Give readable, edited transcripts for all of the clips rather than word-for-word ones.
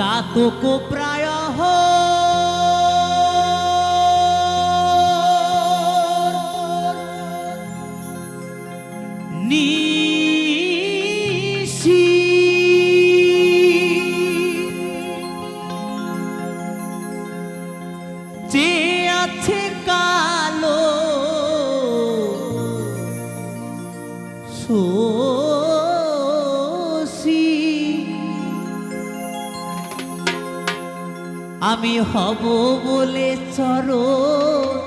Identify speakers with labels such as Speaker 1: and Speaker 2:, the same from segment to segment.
Speaker 1: চাতক প্রায় নিশি যে আছে কালো আমি হব বলে চরণ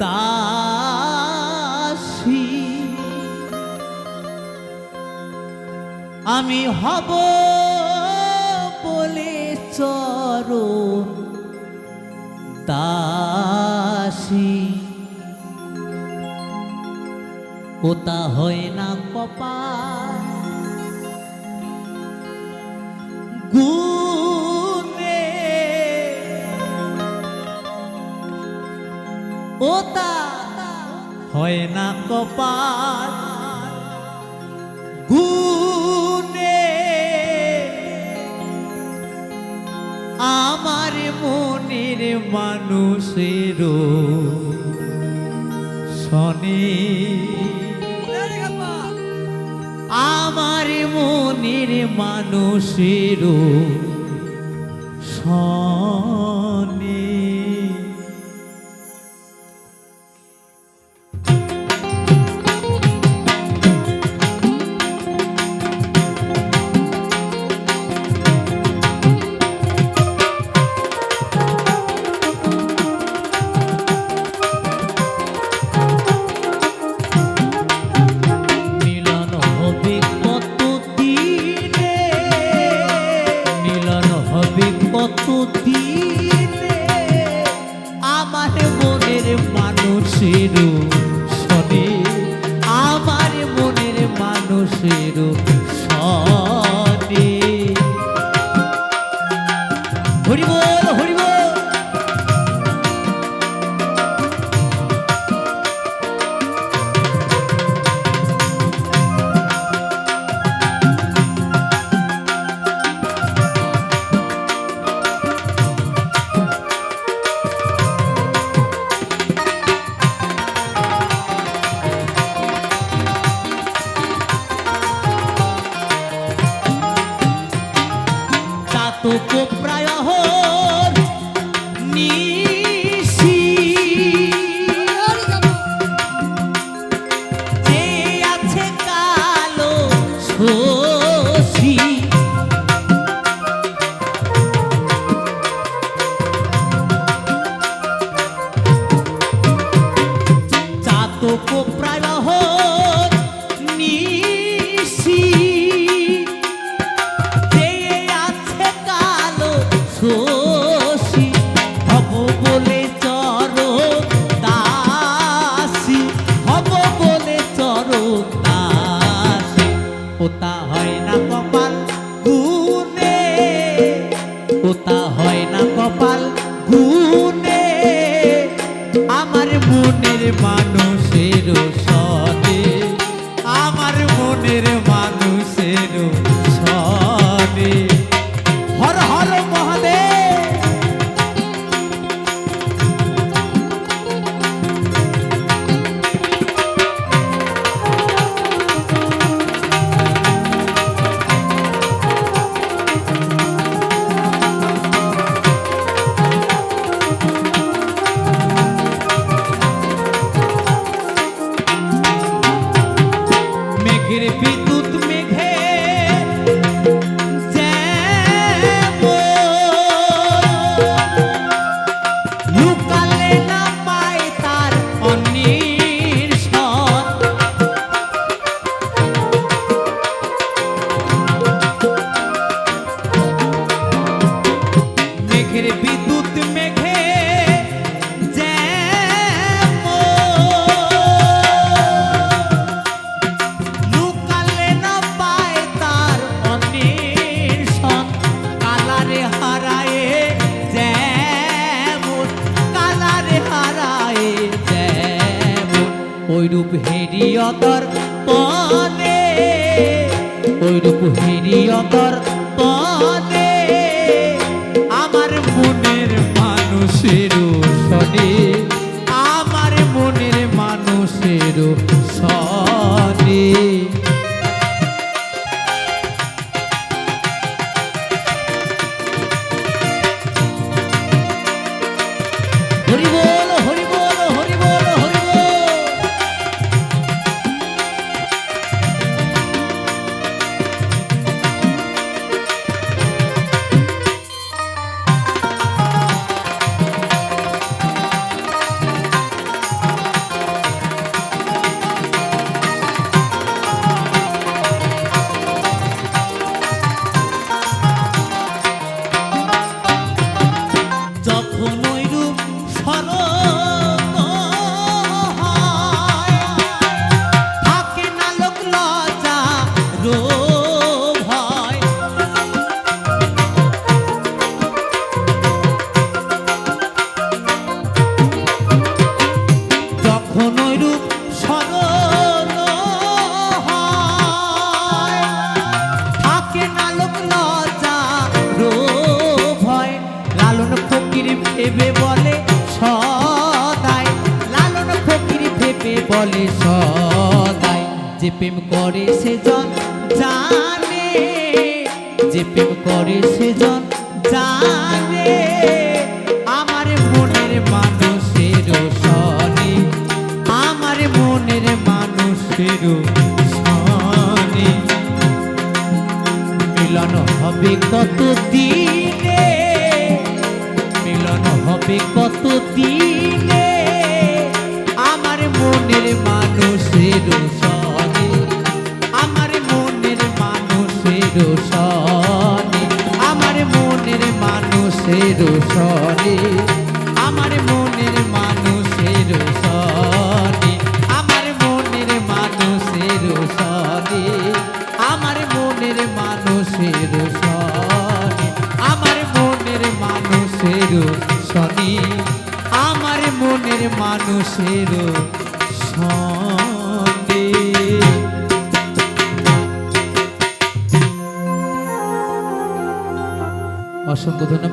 Speaker 1: দাসী আমি হব বলে চরণ দাসী ওটা হয় না কপাল গুনে ওটা হয় না কপাল গুনে আমার মনের মানুষেরও শনি আমার মনের মানুষেরও শনি কতদিনে আমার মনের মানুষেরও শনি আমার মনের মানুষেরও শনি হরি বল হরি বল চাতক প্রায় নিশি যে আছে কালো শশী চাতক প্রায় নিশি শশী হব বলে চরণ দাসী হব বলে চরণ দাসী ওটা হয় না কপাল গুনে ওটা হয় না কপাল গুনে আমার মনের মানুষেরও শনি আমার মনের মানুষেরও শনি হর হর মহাদেব মেঘের বিদ্যুৎ মেঘে বিদ্যুৎ মেঘে লুকালে না পায় তার অন্বেষণ কালারে হারায় যেমন কালারে হারায় যেমন ওইরূপ হেরিয়তর পনে ওইরূপ হেরিয়তর বলে সদাই যে প্রেম করে সেজন জানে, যে প্রেম করে সেজন জানে আমার মনের মানুষের সনে, আমার মনের মানুষের সনে। মিলন হবে কত দিনে, মিলন হবে কত দিনে আমার মনের মানুষের সনে, আমার মনের মানুষের সনে, আমার মনের মানুষের সনে, আমার মনের মানুষের সনে, আমার মনের মানুষের সনে, আমার মনের মানুষের সনে, আমার মনের মানুষের সনে, আমার মনের মানুষের সনে। অসংখ্য ধন্যবাদ।